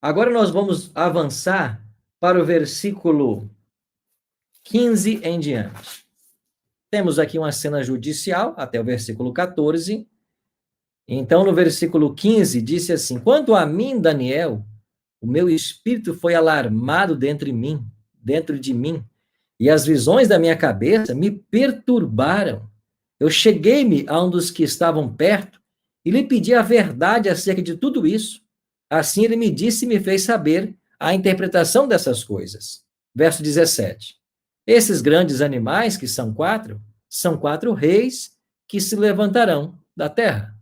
Agora nós vamos avançar para o versículo 15 em diante. Temos aqui uma cena judicial, até o versículo 14. Então, no versículo 15, disse assim: Quanto a mim, Daniel, o meu espírito foi alarmado dentro de mim, e as visões da minha cabeça me perturbaram. Eu cheguei-me a um dos que estavam perto e lhe pedi a verdade acerca de tudo isso. Assim ele me disse e me fez saber a interpretação dessas coisas. Verso 17. Esses grandes animais, que são quatro reis que se levantarão da terra.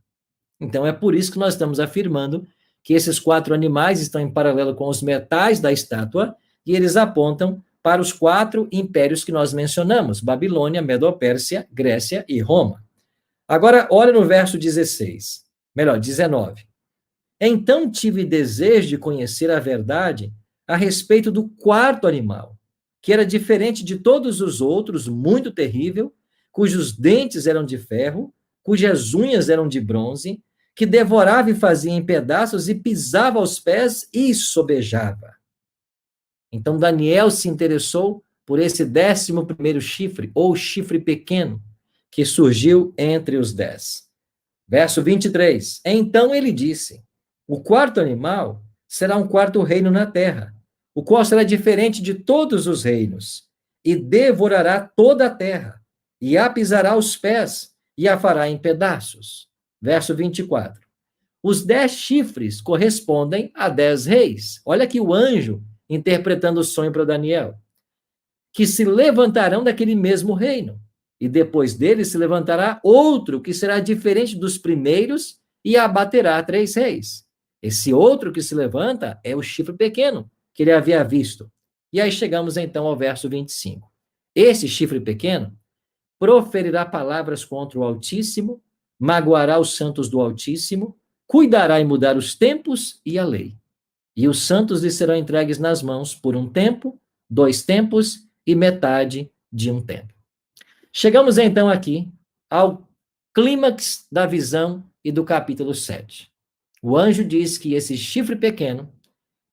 Então é por isso que nós estamos afirmando que esses quatro animais estão em paralelo com os metais da estátua e eles apontam para os quatro impérios que nós mencionamos: Babilônia, Medo-Pérsia, Grécia e Roma. Agora, olha no verso 16, melhor, 19. Então tive desejo de conhecer a verdade a respeito do quarto animal, que era diferente de todos os outros, muito terrível, cujos dentes eram de ferro, cujas unhas eram de bronze, que devorava e fazia em pedaços e pisava aos pés e sobejava. Então Daniel se interessou por esse 11º chifre, ou chifre pequeno, que surgiu entre os 10. Verso 23. Então ele disse: o quarto animal será um quarto reino na terra, o qual será diferente de todos os reinos, e devorará toda a terra, e a pisará os pés, e a fará em pedaços. Verso 24. Os 10 chifres correspondem a 10 reis. Olha aqui o anjo interpretando o sonho para Daniel. Que se levantarão daquele mesmo reino. E depois dele se levantará outro que será diferente dos primeiros e abaterá 3 reis. Esse outro que se levanta é o chifre pequeno, que ele havia visto. E aí chegamos então ao verso 25. Esse chifre pequeno proferirá palavras contra o Altíssimo, magoará os santos do Altíssimo, cuidará em mudar os tempos e a lei. E os santos lhe serão entregues nas mãos por um tempo, 2 tempos e metade de um tempo. Chegamos então aqui ao clímax da visão e do capítulo 7. O anjo diz que esse chifre pequeno,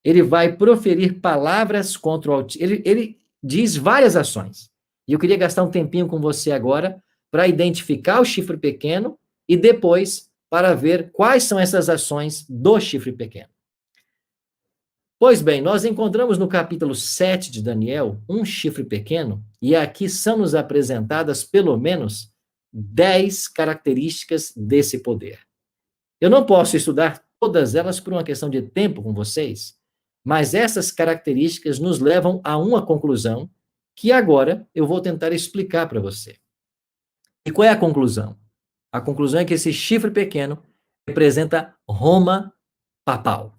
ele vai proferir palavras contra o Altíssimo. Ele diz várias ações. E eu queria gastar um tempinho com você agora para identificar o chifre pequeno e depois para ver quais são essas ações do chifre pequeno. Pois bem, nós encontramos no capítulo 7 de Daniel um chifre pequeno, e aqui são nos apresentadas pelo menos 10 características desse poder. Eu não posso estudar todas elas por uma questão de tempo com vocês, mas essas características nos levam a uma conclusão que agora eu vou tentar explicar para você. E qual é a conclusão? A conclusão é que esse chifre pequeno representa Roma papal.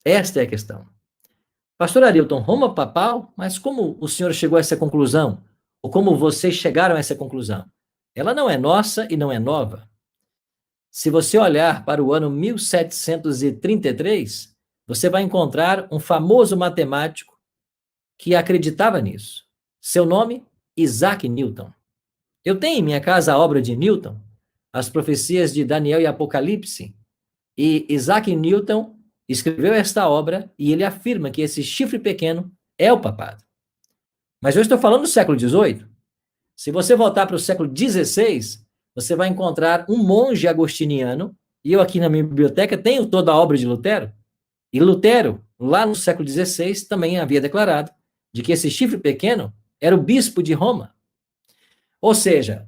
Esta é a questão. Pastor Arilton, Roma papal? Mas como o senhor chegou a essa conclusão? Ou como vocês chegaram a essa conclusão? Ela não é nossa e não é nova. Se você olhar para o ano 1733, você vai encontrar um famoso matemático que acreditava nisso. Seu nome? Isaac Newton. Eu tenho em minha casa a obra de Newton, as profecias de Daniel e Apocalipse, e Isaac Newton escreveu esta obra e ele afirma que esse chifre pequeno é o papado. Mas eu estou falando do século XVIII. Se você voltar para o século XVI, você vai encontrar um monge agostiniano, e eu aqui na minha biblioteca tenho toda a obra de Lutero, e Lutero, lá no século XVI, também havia declarado de que esse chifre pequeno era o bispo de Roma. Ou seja,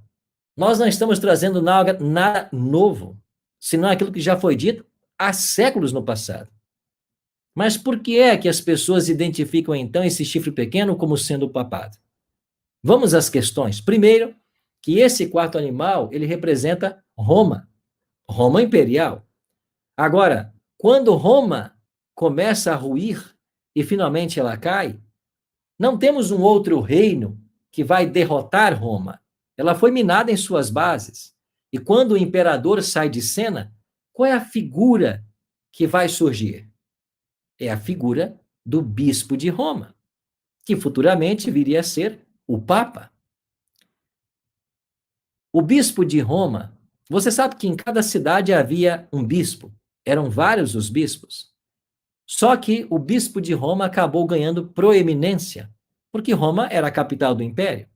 nós não estamos trazendo nada novo, senão aquilo que já foi dito há séculos no passado. Mas por que é que as pessoas identificam então esse chifre pequeno como sendo o papado? Vamos às questões. Primeiro, que esse quarto animal, ele representa Roma, Roma imperial. Agora, quando Roma começa a ruir e finalmente ela cai, não temos um outro reino que vai derrotar Roma. Ela foi minada em suas bases. E quando o imperador sai de cena, qual é a figura que vai surgir? É a figura do bispo de Roma, que futuramente viria a ser o Papa. O bispo de Roma, você sabe que em cada cidade havia um bispo, eram vários os bispos. Só que o bispo de Roma acabou ganhando proeminência, porque Roma era a capital do império.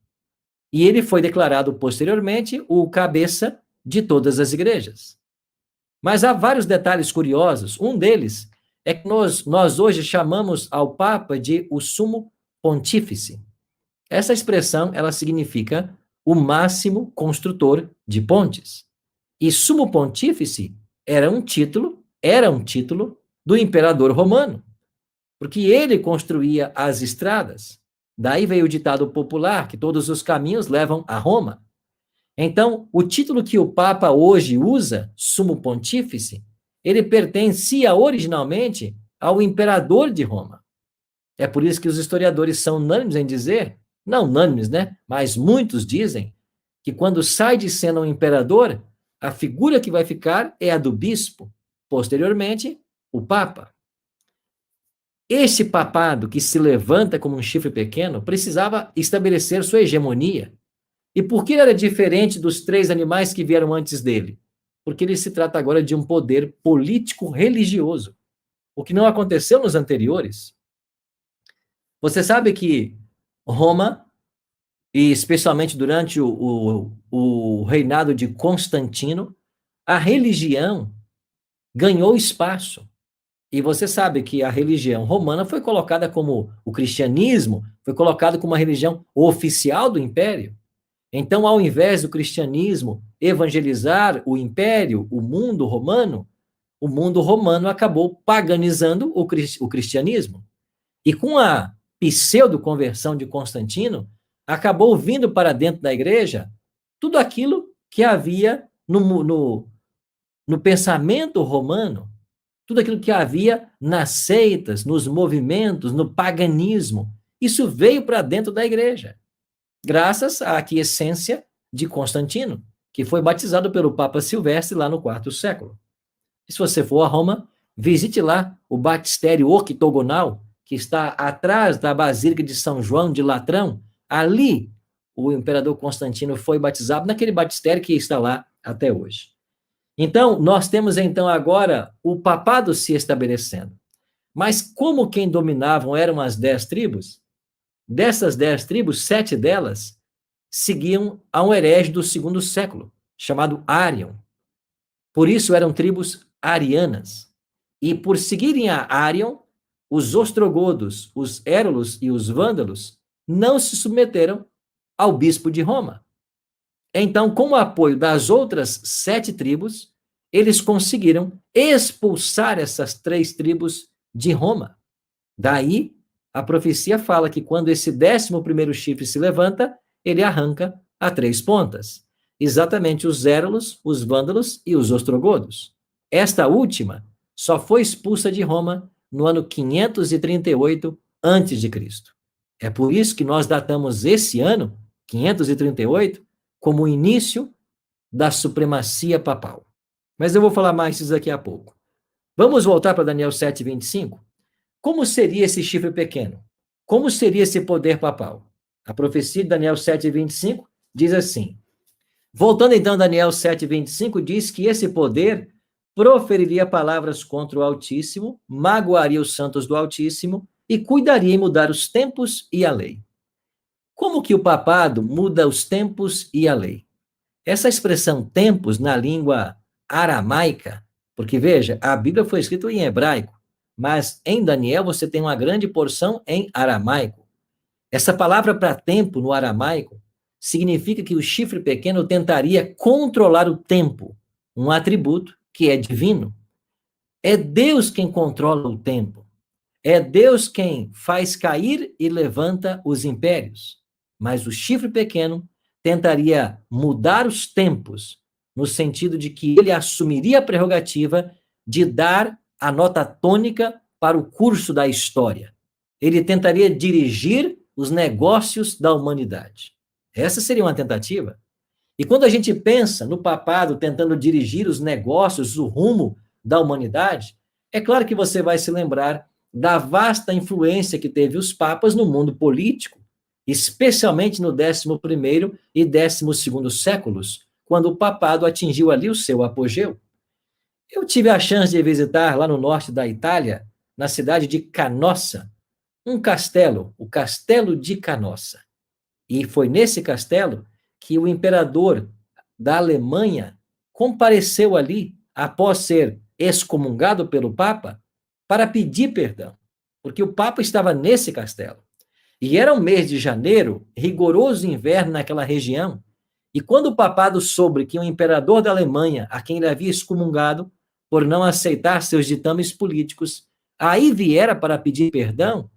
E ele foi declarado posteriormente o cabeça de todas as igrejas. Mas há vários detalhes curiosos. Um deles é que nós hoje chamamos ao Papa de o Sumo Pontífice. Essa expressão, ela significa o máximo construtor de pontes. E Sumo Pontífice era um título do imperador romano, porque ele construía as estradas. Daí veio o ditado popular que todos os caminhos levam a Roma. Então, o título que o Papa hoje usa, Sumo Pontífice, ele pertencia originalmente ao imperador de Roma. É por isso que os historiadores são unânimes em dizer, não unânimes, né? Mas muitos dizem que quando sai de cena um imperador, a figura que vai ficar é a do bispo, posteriormente, o Papa. Este papado que se levanta como um chifre pequeno precisava estabelecer sua hegemonia. E por que ele era diferente dos três animais que vieram antes dele? Porque ele se trata agora de um poder político-religioso, o que não aconteceu nos anteriores. Você sabe que Roma, e especialmente durante o reinado de Constantino, a religião ganhou espaço. E você sabe que a religião romana foi colocada como, o cristianismo foi colocado como a religião oficial do império. Então, ao invés do cristianismo evangelizar o império, o mundo romano acabou paganizando o cristianismo. E com a pseudo-conversão de Constantino, acabou vindo para dentro da igreja tudo aquilo que havia no pensamento romano, tudo aquilo que havia nas seitas, nos movimentos, no paganismo. Isso veio para dentro da igreja, graças à aquiescência de Constantino, que foi batizado pelo Papa Silvestre lá no IV século. E se você for a Roma, visite lá o batistério octogonal, que está atrás da Basílica de São João de Latrão. Ali, o imperador Constantino foi batizado naquele batistério que está lá até hoje. Então, nós temos então agora o papado se estabelecendo. Mas como quem dominavam eram as 10 tribos, dessas 10 tribos, 7 delas seguiam a um herege do segundo século, chamado Arion. Por isso eram tribos arianas. E por seguirem a Arion, os ostrogodos, os érulos e os vândalos não se submeteram ao bispo de Roma. Então, com o apoio das outras 7 tribos, eles conseguiram expulsar essas 3 tribos de Roma. Daí, a profecia fala que quando esse 11º chifre se levanta, ele arranca a 3 pontas. Exatamente os érulos, os vândalos e os ostrogodos. Esta última só foi expulsa de Roma no ano 538 a.C. É por isso que nós datamos esse ano, 538, como o início da supremacia papal. Mas eu vou falar mais disso daqui a pouco. Vamos voltar para Daniel 7:25? Como seria esse chifre pequeno? Como seria esse poder papal? A profecia de Daniel 7:25 diz assim. Voltando então a Daniel 7:25, diz que esse poder proferiria palavras contra o Altíssimo, magoaria os santos do Altíssimo e cuidaria em mudar os tempos e a lei. Como que o papado muda os tempos e a lei? Essa expressão tempos na língua aramaica, porque veja, a Bíblia foi escrita em hebraico, mas em Daniel você tem uma grande porção em aramaico. Essa palavra para tempo no aramaico significa que o chifre pequeno tentaria controlar o tempo, um atributo que é divino. É Deus quem controla o tempo. É Deus quem faz cair e levanta os impérios. Mas o chifre pequeno tentaria mudar os tempos, no sentido de que ele assumiria a prerrogativa de dar a nota tônica para o curso da história. Ele tentaria dirigir os negócios da humanidade. Essa seria uma tentativa. E quando a gente pensa no papado tentando dirigir os negócios, o rumo da humanidade, é claro que você vai se lembrar da vasta influência que teve os papas no mundo político, especialmente no 11º e 12º séculos, quando o papado atingiu ali o seu apogeu. Eu tive a chance de visitar lá no norte da Itália na cidade de Canossa, um castelo, o Castelo de Canossa. E foi nesse castelo que o imperador da Alemanha compareceu ali, após ser excomungado pelo Papa, para pedir perdão, porque o Papa estava nesse castelo. E era um mês de janeiro, rigoroso inverno naquela região, e quando o papado soube que o imperador da Alemanha, a quem ele havia excomungado por não aceitar seus ditames políticos, aí viera para pedir perdão,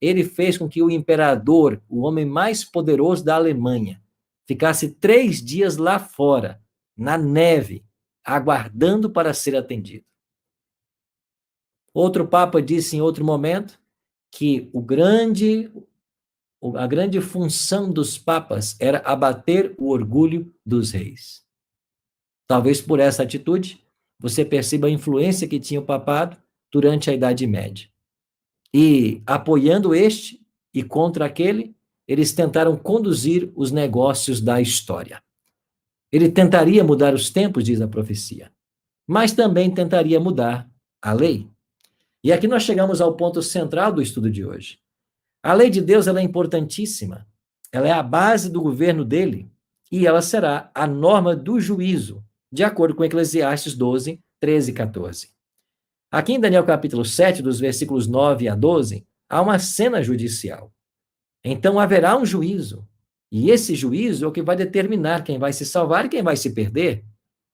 ele fez com que o imperador, o homem mais poderoso da Alemanha, ficasse 3 dias lá fora, na neve, aguardando para ser atendido. Outro papa disse em outro momento que a grande função dos papas era abater o orgulho dos reis. Talvez por essa atitude, você perceba a influência que tinha o papado durante a Idade Média. E, apoiando este e contra aquele, eles tentaram conduzir os negócios da história. Ele tentaria mudar os tempos, diz a profecia, mas também tentaria mudar a lei. E aqui nós chegamos ao ponto central do estudo de hoje. A lei de Deus ela é importantíssima, ela é a base do governo dele e ela será a norma do juízo, de acordo com Eclesiastes 12, 13 e 14. Aqui em Daniel capítulo 7, dos versículos 9 a 12, há uma cena judicial. Então haverá um juízo, e esse juízo é o que vai determinar quem vai se salvar e quem vai se perder.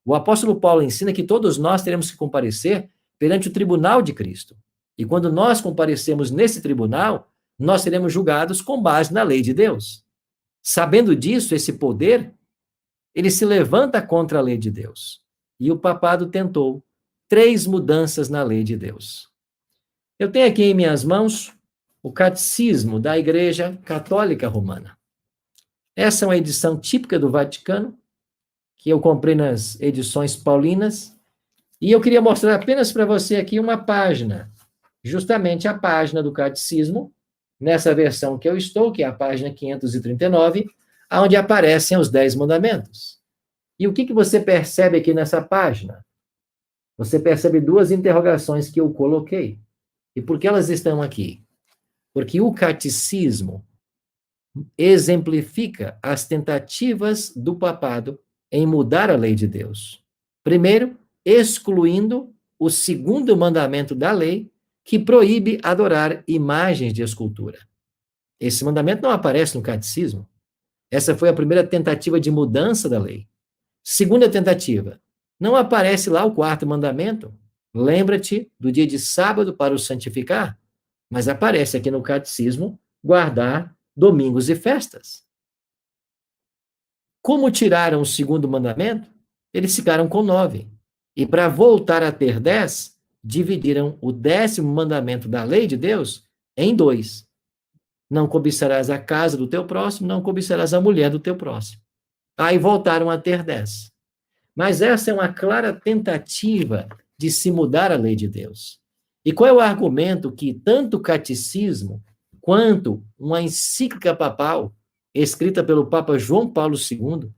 O apóstolo Paulo ensina que todos nós teremos que comparecer perante o tribunal de Cristo. E quando nós comparecemos nesse tribunal, nós seremos julgados com base na lei de Deus. Sabendo disso, esse poder, ele se levanta contra a lei de Deus. E o papado tentou 3 mudanças na lei de Deus. Eu tenho aqui em minhas mãos o Catecismo da Igreja Católica Romana. Essa é uma edição típica do Vaticano, que eu comprei nas edições paulinas, e eu queria mostrar apenas para você aqui uma página, justamente a página do Catecismo, nessa versão que eu estou, que é a página 539, onde aparecem os 10 mandamentos. E o que você percebe aqui nessa página? Você percebe 2 interrogações que eu coloquei. E por que elas estão aqui? Porque o catecismo exemplifica as tentativas do papado em mudar a lei de Deus. Primeiro, excluindo o 2º mandamento da lei, que proíbe adorar imagens de escultura. Esse mandamento não aparece no catecismo. Essa foi a primeira tentativa de mudança da lei. Segunda tentativa, não aparece lá o 4º mandamento. Lembra-te do dia de sábado para o santificar, mas aparece aqui no catecismo guardar domingos e festas. Como tiraram o 2º mandamento, eles ficaram com 9. E para voltar a ter 10, dividiram o 10º mandamento da lei de Deus em 2. Não cobiçarás a casa do teu próximo, não cobiçarás a mulher do teu próximo. Aí voltaram a ter 10. Mas essa é uma clara tentativa de se mudar a lei de Deus. E qual é o argumento que tanto o catecismo quanto uma encíclica papal, escrita pelo Papa João Paulo II,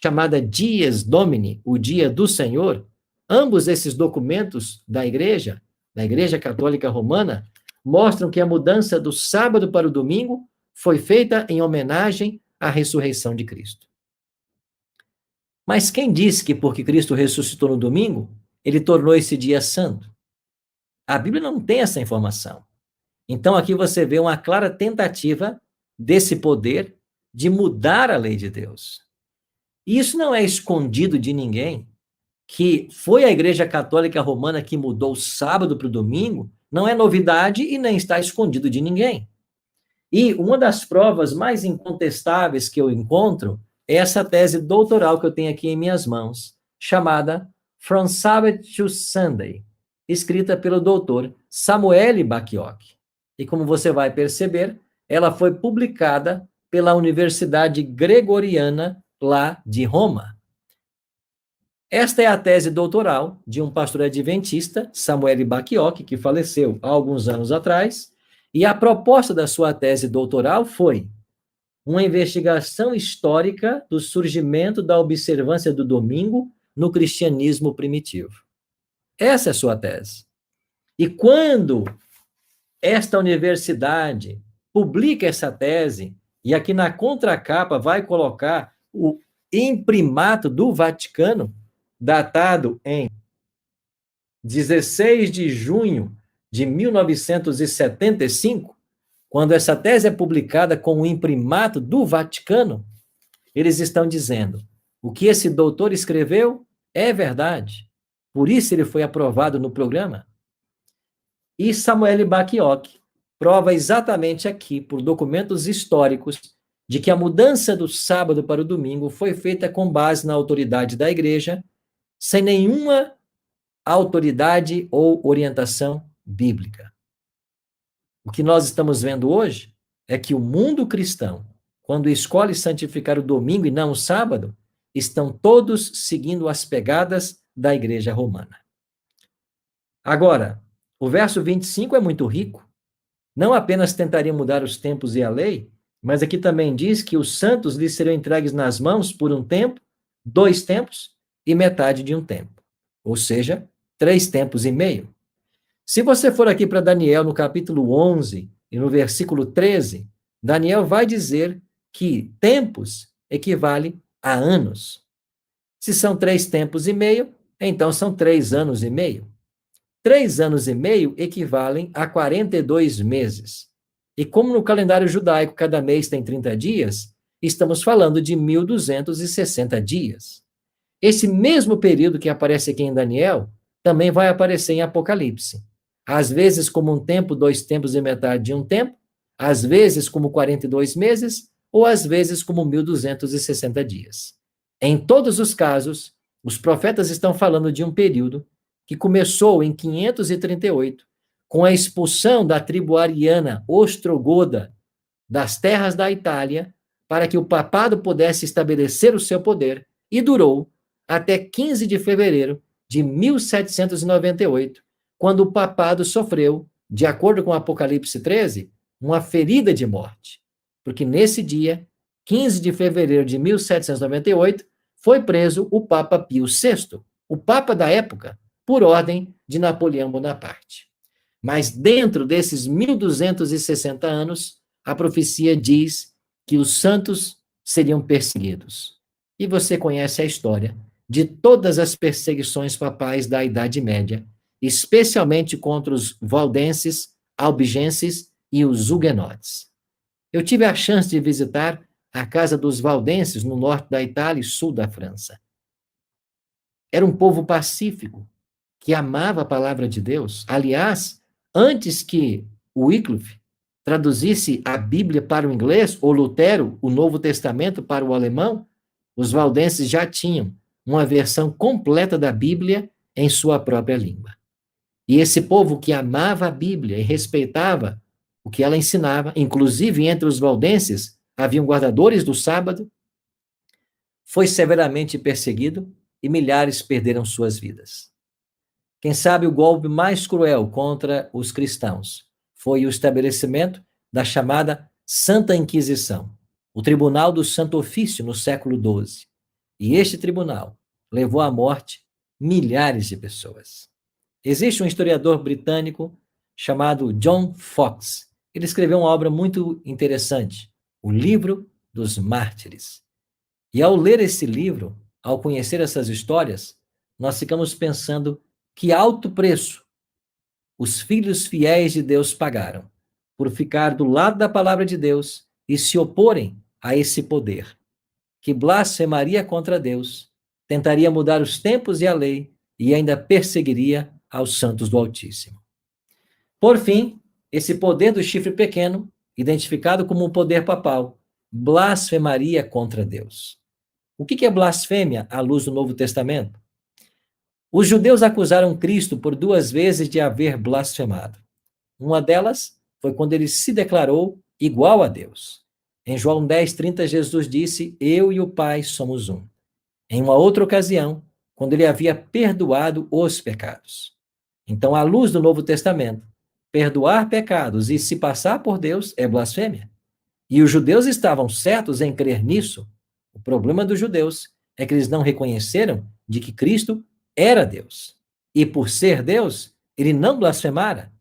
chamada Dies Domini, o Dia do Senhor, ambos esses documentos da Igreja Católica Romana, mostram que a mudança do sábado para o domingo foi feita em homenagem à ressurreição de Cristo. Mas quem disse que porque Cristo ressuscitou no domingo, ele tornou esse dia santo? A Bíblia não tem essa informação. Então aqui você vê uma clara tentativa desse poder de mudar a lei de Deus. E isso não é escondido de ninguém, que foi a Igreja Católica Romana que mudou o sábado para o domingo, não é novidade e nem está escondido de ninguém. E uma das provas mais incontestáveis que eu encontro é essa tese doutoral que eu tenho aqui em minhas mãos, chamada From Sabbath to Sunday, escrita pelo doutor Samuel Bacchiocchi. E como você vai perceber, ela foi publicada pela Universidade Gregoriana lá de Roma. Esta é a tese doutoral de um pastor adventista, Samuel Bacchiocchi, que faleceu há alguns anos atrás, e a proposta da sua tese doutoral foi uma investigação histórica do surgimento da observância do domingo no cristianismo primitivo. Essa é a sua tese. E quando esta universidade publica essa tese e aqui na contracapa vai colocar o imprimato do Vaticano, datado em 16 de junho de 1975, quando essa tese é publicada com o imprimato do Vaticano, eles estão dizendo: o que esse doutor escreveu é verdade. Por isso ele foi aprovado no programa. E Samuel Bacchiocchi prova exatamente aqui, por documentos históricos, de que a mudança do sábado para o domingo foi feita com base na autoridade da igreja, sem nenhuma autoridade ou orientação bíblica. O que nós estamos vendo hoje é que o mundo cristão, quando escolhe santificar o domingo e não o sábado, estão todos seguindo as pegadas da igreja romana. Agora, o verso 25 é muito rico. Não apenas tentaria mudar os tempos e a lei, mas aqui também diz que os santos lhes serão entregues nas mãos por um tempo, 2 tempos e metade de um tempo. Ou seja, 3 tempos e meio. Se você for aqui para Daniel, no capítulo 11 e no versículo 13, Daniel vai dizer que tempos equivale a anos. Se são 3 tempos e meio, então são 3 anos e meio. 3 anos e meio equivalem a 42 meses. E como no calendário judaico cada mês tem 30 dias, estamos falando de 1.260 dias. Esse mesmo período que aparece aqui em Daniel, também vai aparecer em Apocalipse. Às vezes como um tempo, 2 tempos e metade de um tempo, às vezes como 42 meses, ou às vezes como 1.260 dias. Em todos os casos, os profetas estão falando de um período que começou em 538, com a expulsão da tribo ariana ostrogoda das terras da Itália, para que o papado pudesse estabelecer o seu poder, e durou até 15 de fevereiro de 1798, quando o papado sofreu, de acordo com Apocalipse 13, uma ferida de morte. Porque nesse dia, 15 de fevereiro de 1798, foi preso o Papa Pio VI, o Papa da época, por ordem de Napoleão Bonaparte. Mas dentro desses 1.260 anos, a profecia diz que os santos seriam perseguidos. E você conhece a história de todas as perseguições papais da Idade Média, especialmente contra os valdenses, albigenses e os huguenotes. Eu tive a chance de visitar a casa dos valdenses no norte da Itália e sul da França. Era um povo pacífico, que amava a palavra de Deus. Aliás, antes que o Wycliffe traduzisse a Bíblia para o inglês, ou Lutero, o Novo Testamento para o alemão, os valdenses já tinham uma versão completa da Bíblia em sua própria língua. E esse povo que amava a Bíblia e respeitava o que ela ensinava, inclusive entre os valdenses, haviam guardadores do sábado, foi severamente perseguido e milhares perderam suas vidas. Quem sabe o golpe mais cruel contra os cristãos foi o estabelecimento da chamada Santa Inquisição, o Tribunal do Santo Ofício no século XII. E este tribunal levou à morte milhares de pessoas. Existe um historiador britânico chamado John Foxe. Ele escreveu uma obra muito interessante, o Livro dos Mártires. E ao ler esse livro, ao conhecer essas histórias, nós ficamos pensando que alto preço os filhos fiéis de Deus pagaram por ficar do lado da palavra de Deus e se oporem a esse poder, que blasfemaria contra Deus, tentaria mudar os tempos e a lei e ainda perseguiria aos santos do Altíssimo. Por fim, esse poder do chifre pequeno, identificado como um poder papal, blasfemaria contra Deus. O que é blasfêmia à luz do Novo Testamento? Os judeus acusaram Cristo por 2 vezes de haver blasfemado. Uma delas foi quando ele se declarou igual a Deus. Em João 10:30, Jesus disse: "Eu e o Pai somos um." Em uma outra ocasião, quando ele havia perdoado os pecados. Então, à luz do Novo Testamento, perdoar pecados e se passar por Deus é blasfêmia. E os judeus estavam certos em crer nisso. O problema dos judeus é que eles não reconheceram de que Cristo era Deus. E por ser Deus, ele não blasfemara.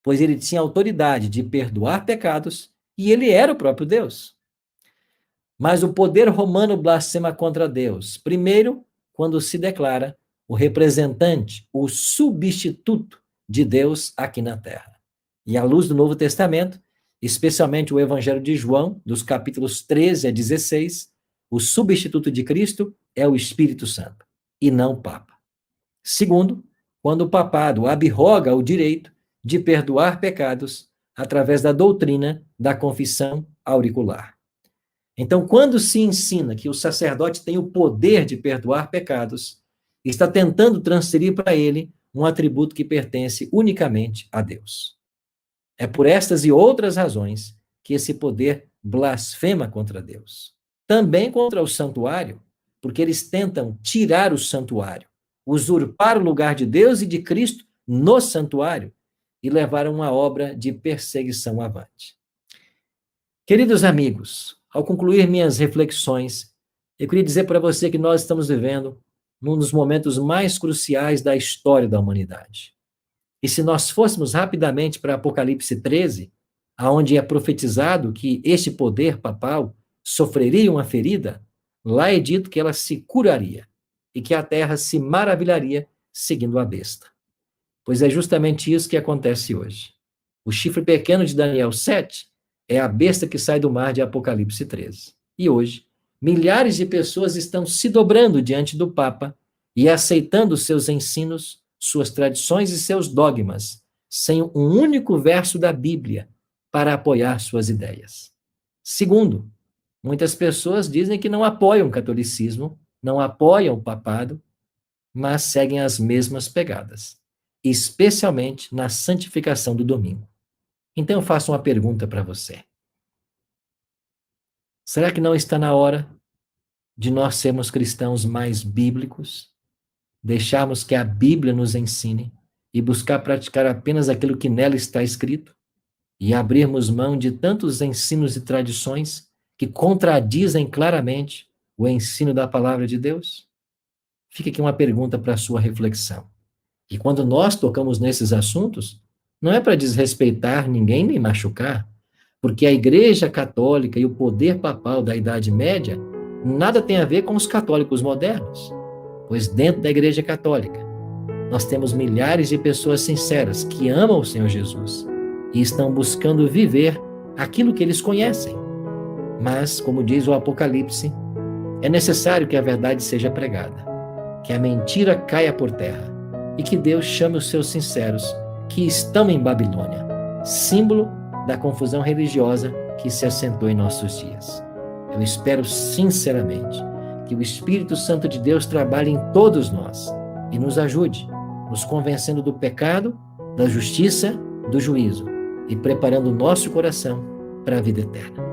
pois ele tinha autoridade de perdoar pecados e ele era o próprio Deus. Mas o poder romano blasfema contra Deus. Primeiro, quando se declara o representante, o substituto de Deus aqui na terra. E à luz do Novo Testamento, especialmente o Evangelho de João, dos capítulos 13 a 16, o substituto de Cristo é o Espírito Santo, e não o Papa. Segundo, quando o papado abroga o direito de perdoar pecados através da doutrina da confissão auricular. Então, quando se ensina que o sacerdote tem o poder de perdoar pecados, está tentando transferir para ele um atributo que pertence unicamente a Deus. É por estas e outras razões que esse poder blasfema contra Deus. Também contra o santuário, porque eles tentam tirar o santuário, usurpar o lugar de Deus e de Cristo no santuário e levar uma obra de perseguição avante. Queridos amigos, ao concluir minhas reflexões, eu queria dizer para você que nós estamos vivendo num dos momentos mais cruciais da história da humanidade. E se nós fôssemos rapidamente para Apocalipse 13, aonde é profetizado que este poder papal sofreria uma ferida, lá é dito que ela se curaria e que a terra se maravilharia seguindo a besta. Pois é justamente isso que acontece hoje. O chifre pequeno de Daniel 7 é a besta que sai do mar de Apocalipse 13. E hoje, milhares de pessoas estão se dobrando diante do Papa e aceitando seus ensinos, suas tradições e seus dogmas, sem um único verso da Bíblia para apoiar suas ideias. Segundo, muitas pessoas dizem que não apoiam o catolicismo, não apoiam o papado, mas seguem as mesmas pegadas, especialmente na santificação do domingo. Então eu faço uma pergunta para você. Será que não está na hora de nós sermos cristãos mais bíblicos, deixarmos que a Bíblia nos ensine e buscar praticar apenas aquilo que nela está escrito e abrirmos mão de tantos ensinos e tradições que contradizem claramente o ensino da palavra de Deus? Fica aqui uma pergunta para a sua reflexão. E quando nós tocamos nesses assuntos, não é para desrespeitar ninguém nem machucar, porque a Igreja Católica e o poder papal da Idade Média nada tem a ver com os católicos modernos, pois dentro da Igreja Católica nós temos milhares de pessoas sinceras que amam o Senhor Jesus e estão buscando viver aquilo que eles conhecem. Mas, como diz o Apocalipse, é necessário que a verdade seja pregada, que a mentira caia por terra e que Deus chame os seus sinceros que estão em Babilônia, símbolo da confusão religiosa que se assentou em nossos dias. Eu espero sinceramente que o Espírito Santo de Deus trabalhe em todos nós e nos ajude, nos convencendo do pecado, da justiça, do juízo e preparando o nosso coração para a vida eterna.